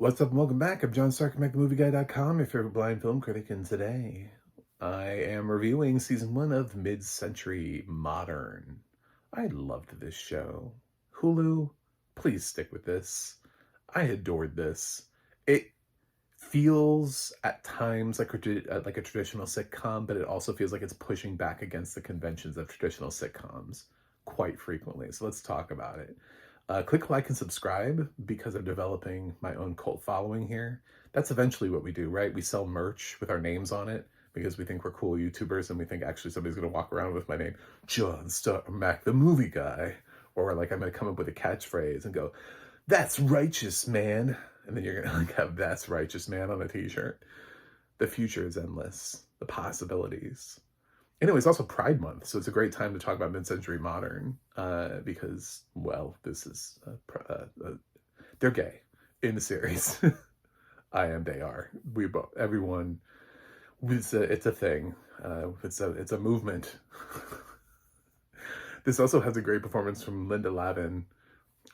What's up and welcome back. I'm John Stark from MakeTheMovieGuy.com, your favorite blind film critic, and today I am reviewing season 1 of Mid-Century Modern. I loved this show. Hulu, please stick with this. I adored this. It feels at times like a traditional sitcom, but it also feels like it's pushing back against the conventions of traditional sitcoms quite frequently. So let's talk about it. Click like and subscribe because I'm developing my own cult following here. That's eventually what we do, right? We sell merch with our names on it because we think we're cool YouTubers and we think actually somebody's going to walk around with my name, John Star Mac the Movie Guy. Or like I'm going to come up with a catchphrase and go, "That's righteous, man." And then you're going to like have "That's righteous, man" on a t-shirt. The future is endless. The possibilities. Anyway, it's also Pride Month, so it's a great time to talk about mid-century modern because, well, this is they're gay in the series. I am. They are. We both. Everyone. It's a thing. It's a movement. This also has a great performance from Linda Lavin.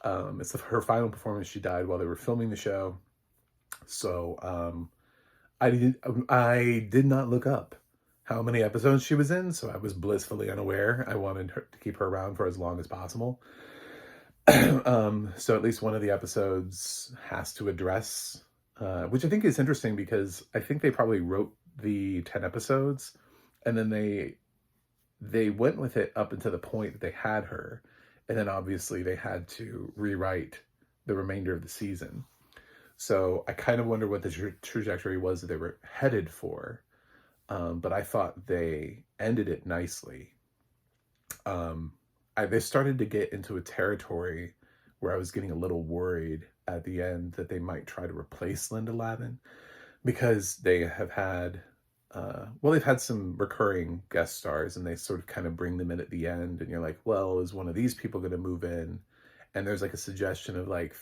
It's her final performance. She died while they were filming the show, so I did not look up how many episodes she was in, so I was blissfully unaware. I wanted her to keep her around for as long as possible. So at least one of the episodes has to address, which I think is interesting because I think they probably wrote the 10 episodes and then they went with it up until the point that they had her. And then obviously they had to rewrite the remainder of the season. So I kind of wonder what the trajectory was that they were headed for. But I thought they ended it nicely. They started to get into a territory where I was getting a little worried at the end that they might try to replace Linda Lavin because they have had, they've had some recurring guest stars and they sort of kind of bring them in at the end. And you're like, well, is one of these people going to move in? And there's like a suggestion of like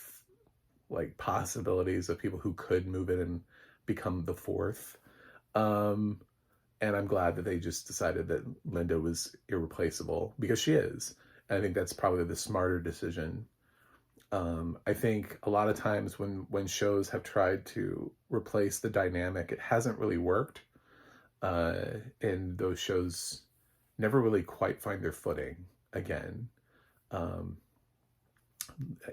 possibilities of people who could move in and become the fourth. And I'm glad that they just decided that Linda was irreplaceable because she is. And I think that's probably the smarter decision. I think a lot of times when shows have tried to replace the dynamic, it hasn't really worked. And those shows never really quite find their footing again.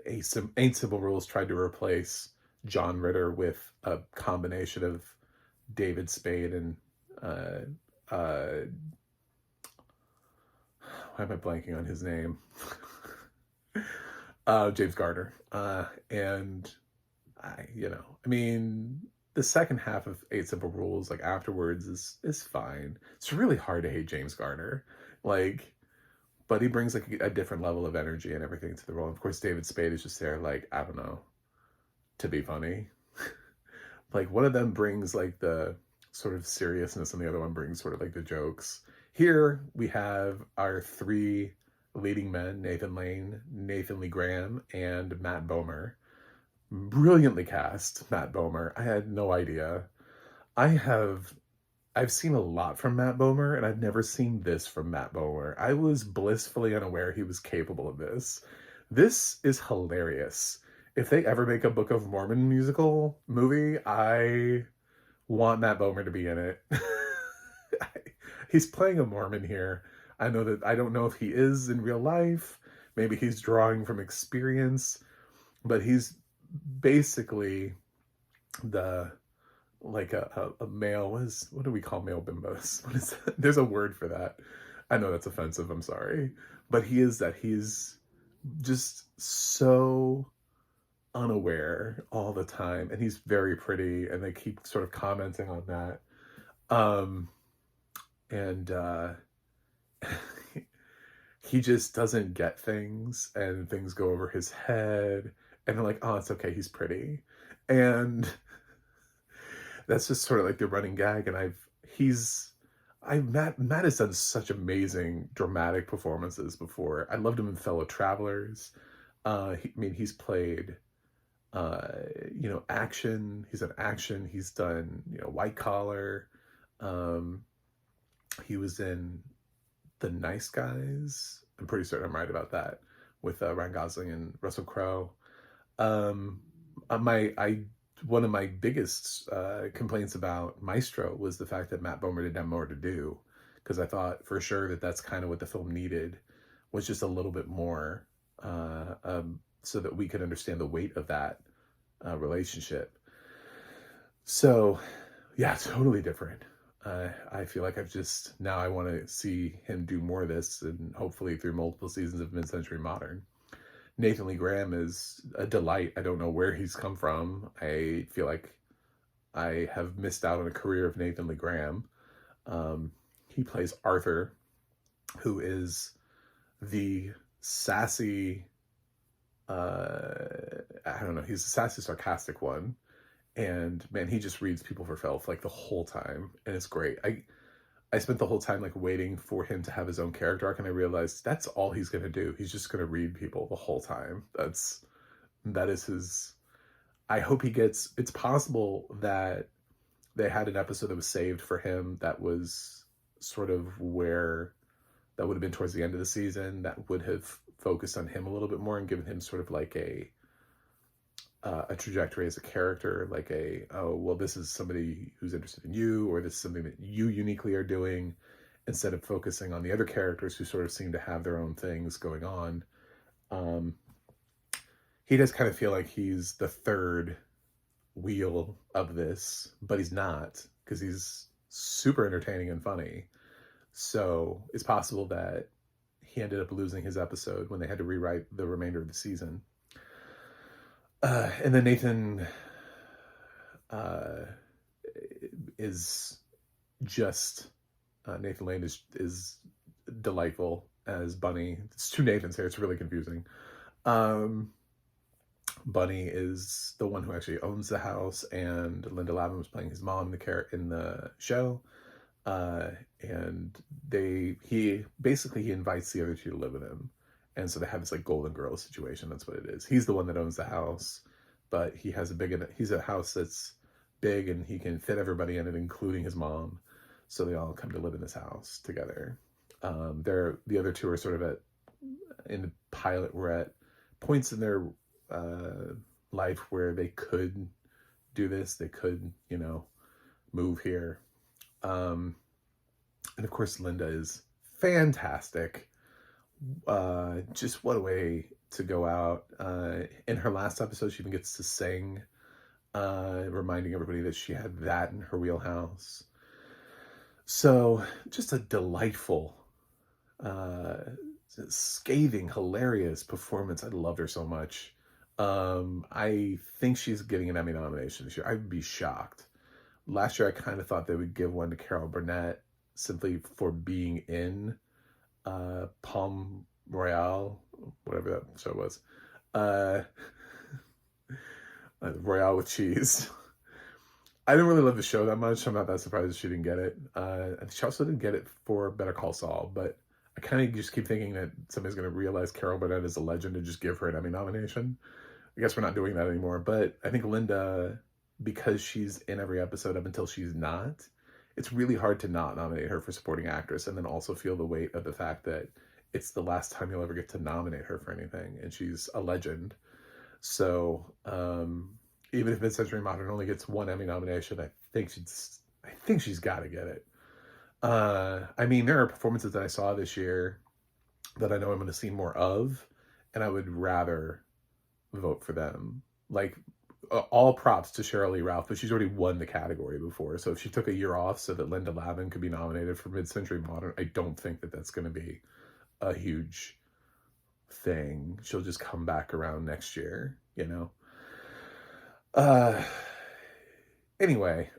Ain't Simple Rules tried to replace John Ritter with a combination of David Spade and why am I blanking on his name? James Garner. And the second half of Eight Simple Rules, like afterwards, is fine. It's really hard to hate James Garner, but he brings like a different level of energy and everything to the role. And of course, David Spade is just there, like, I don't know, to be funny. Like one of them brings like the sort of seriousness and the other one brings sort of like the jokes. Here we have our three leading men, Nathan Lane, Nathan Lee Graham, and Matt Bomer. Brilliantly cast, Matt Bomer. I had no idea. I've seen a lot from Matt Bomer, and I've never seen this from Matt Bomer. I was blissfully unaware he was capable of this. This is hilarious. If they ever make a Book of Mormon musical movie, I want Matt Bomer to be in it. He's playing a Mormon here. I don't know if he is in real life. Maybe he's drawing from experience, but he's basically a male. What do we call male bimbos? What is that? There's a word for that. I know that's offensive. I'm sorry, but he's just so unaware all the time, and he's very pretty, and they keep sort of commenting on that. And he just doesn't get things, and things go over his head, and they're like, oh, it's okay, he's pretty. And that's just sort of like the running gag. And Matt has done such amazing dramatic performances before. I loved him in Fellow Travelers. He's played action. He's done action. He's done, White Collar. He was in The Nice Guys. I'm pretty certain I'm right about that, with Ryan Gosling and Russell Crowe. I one of my biggest complaints about Maestro was the fact that Matt Bomer didn't have more to do, because I thought for sure that that's kind of what the film needed, was just a little bit more, so that we could understand the weight of that relationship. So, yeah, totally different. I feel like now I want to see him do more of this, and hopefully through multiple seasons of Mid-Century Modern. Nathan Lee Graham is a delight. I don't know where he's come from. I feel like I have missed out on a career of Nathan Lee Graham. He plays Arthur, who is the sassy, I don't know, he's the sassy, sarcastic one. And man, he just reads people for filth like the whole time, and it's great. I spent the whole time like waiting for him to have his own character arc, and I realized that's all he's gonna do. He's just gonna read people the whole time. That is his. I hope he gets. It's possible that they had an episode that was saved for him that was sort of where that would have been towards the end of the season, that would have focused on him a little bit more and given him sort of like a trajectory as a character, like oh, well, this is somebody who's interested in you, or this is something that you uniquely are doing, instead of focusing on the other characters who sort of seem to have their own things going on. He does kind of feel like he's the third wheel of this, but he's not, because he's super entertaining and funny. So it's possible that he ended up losing his episode when they had to rewrite the remainder of the season. And then Nathan is just Nathan Lane is delightful as Bunny. It's two Nathans here. It's really confusing. Bunny is the one who actually owns the house, and Linda Lavin was playing his mom in the show. And he invites the other two to live with him. And so they have this like Golden Girls situation. That's what it is. He's the one that owns the house, but he's a house that's big and he can fit everybody in it, including his mom. So they all come to live in this house together. The other two are sort of in the pilot, were at points in their life where they could do this. They could, move here. And of course, Linda is fantastic. Just what a way to go out. In her last episode, she even gets to sing, reminding everybody that she had that in her wheelhouse. So just a delightful, scathing, hilarious performance. I loved her so much. I think she's getting an Emmy nomination this year. I'd be shocked. Last year, I kind of thought they would give one to Carol Burnett simply for being in Palm Royale, whatever that show was. Royale with cheese. I didn't really love the show that much. I'm not that surprised she didn't get it. She also didn't get it for Better Call Saul, but I kind of just keep thinking that somebody's going to realize Carol Burnett is a legend and just give her an Emmy nomination. I guess we're not doing that anymore, but I think Linda, because she's in every episode up until she's not, it's really hard to not nominate her for supporting actress and then also feel the weight of the fact that it's the last time you'll ever get to nominate her for anything, and she's a legend. So even if Mid-Century Modern only gets one Emmy nomination, I think she's got to get it. I mean, there are performances that I saw this year that I know I'm going to see more of, and I would rather vote for them. Like, all props to Sheryl Lee Ralph, but she's already won the category before. So if she took a year off so that Linda Lavin could be nominated for Mid-Century Modern, I don't think that that's going to be a huge thing. She'll just come back around next year, Anyway,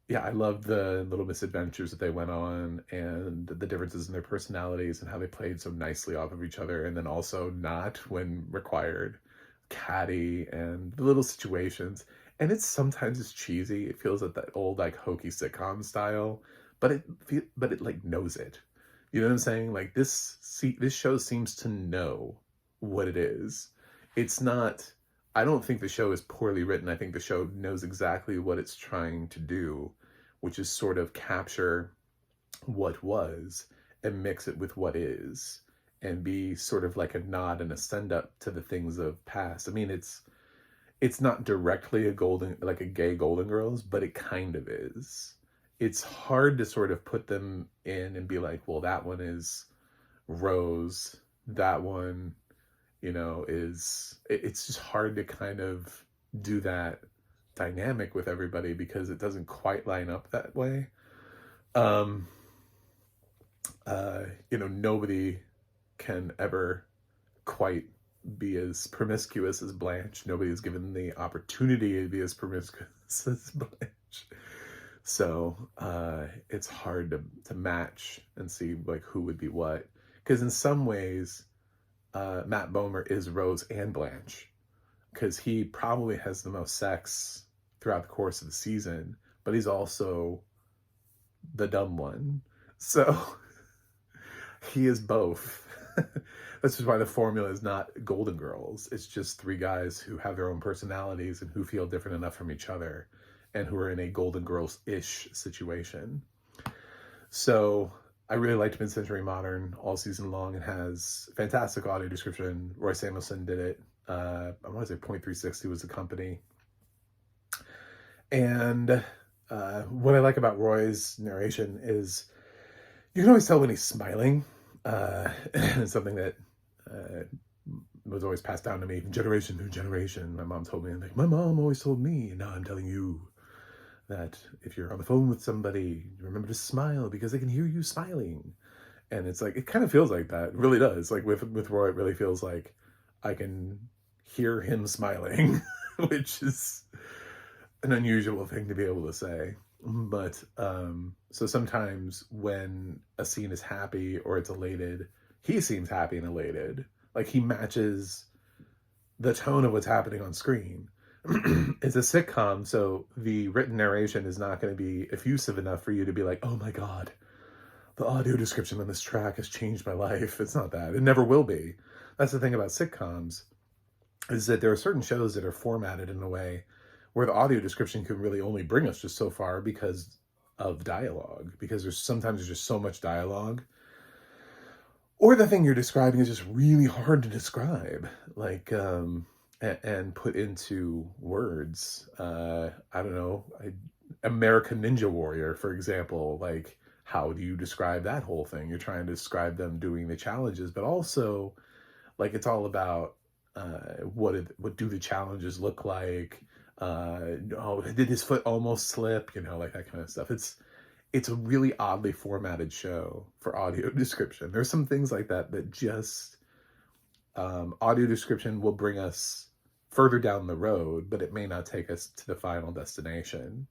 yeah, I love the little misadventures that they went on and the differences in their personalities and how they played so nicely off of each other, and then also not when required. Catty and the little situations, and sometimes it's cheesy. It feels like that old like hokey sitcom style, but it like knows it. You know what I'm saying? Like this show seems to know what it is. It's not. I don't think the show is poorly written. I think the show knows exactly what it's trying to do, which is sort of capture what was and mix it with what is, and be sort of like a nod and a send up to the things of past. I mean, it's not directly like a gay Golden Girls, but it kind of is. It's hard to sort of put them in and be like, well, that one is Rose, that one, it's just hard to kind of do that dynamic with everybody because it doesn't quite line up that way. Um, Nobody can ever quite be as promiscuous as Blanche. Nobody is given the opportunity to be as promiscuous as Blanche. So it's hard to match and see like who would be what. Because in some ways, Matt Bomer is Rose and Blanche. Because he probably has the most sex throughout the course of the season, but he's also the dumb one. So he is both. That's just why the formula is not Golden Girls. It's just three guys who have their own personalities and who feel different enough from each other and who are in a Golden Girls-ish situation. So I really liked Mid-Century Modern all season long. It has fantastic audio description. Roy Samuelson did it. I want to say Point360 was the company. And what I like about Roy's narration is you can always tell when he's smiling. It's something that was always passed down to me generation through generation. My mom told me, like, my mom always told me, and now I'm telling you that if you're on the phone with somebody, remember to smile because they can hear you smiling. And it's like, it kind of feels like that. It really does. Like with Roy, it really feels like I can hear him smiling, which is an unusual thing to be able to say. But so sometimes when a scene is happy or it's elated, he seems happy and elated. Like he matches the tone of what's happening on screen. It's a sitcom, so the written narration is not going to be effusive enough for you to be like, oh my God, the audio description on this track has changed my life. It's not that. It never will be. That's the thing about sitcoms, is that there are certain shows that are formatted in a way where the audio description can really only bring us just so far because of dialogue, because there's just so much dialogue. Or the thing you're describing is just really hard to describe, like, and put into words. I don't know, American Ninja Warrior, for example, like, how do you describe that whole thing? You're trying to describe them doing the challenges, but also, like, it's all about what do the challenges look like? Did his foot almost slip? Like that kind of stuff. It's a really oddly formatted show for audio description. There's some things like that just audio description will bring us further down the road, but it may not take us to the final destination.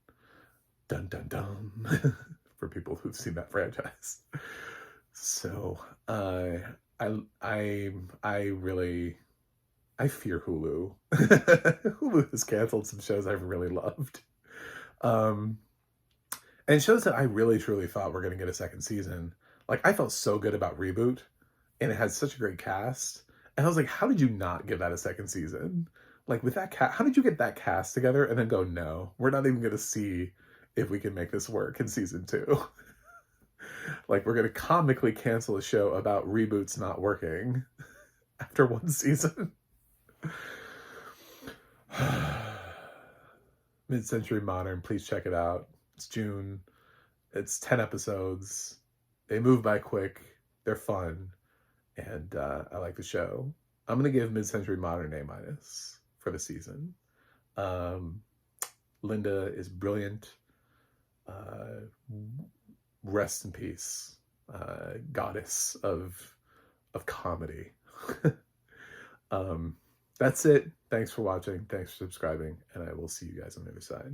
Dun dun dun. For people who've seen that franchise. So I fear Hulu. Hulu has canceled some shows I've really loved. And shows that I really truly thought were going to get a second season. Like, I felt so good about Reboot, and it had such a great cast. And I was like, how did you not give that a second season? Like, with that cast, how did you get that cast together and then go, no, we're not even going to see if we can make this work in season 2. Like, we're going to comically cancel a show about reboots not working after one season. Mid-Century Modern, please check it out. It's June. It's 10 episodes. They move by quick. They're fun. And I like the show. I'm going to give Mid-Century Modern A- for the season. Linda is brilliant. Rest in peace. Goddess of comedy. That's it. Thanks for watching. Thanks for subscribing. And I will see you guys on the other side.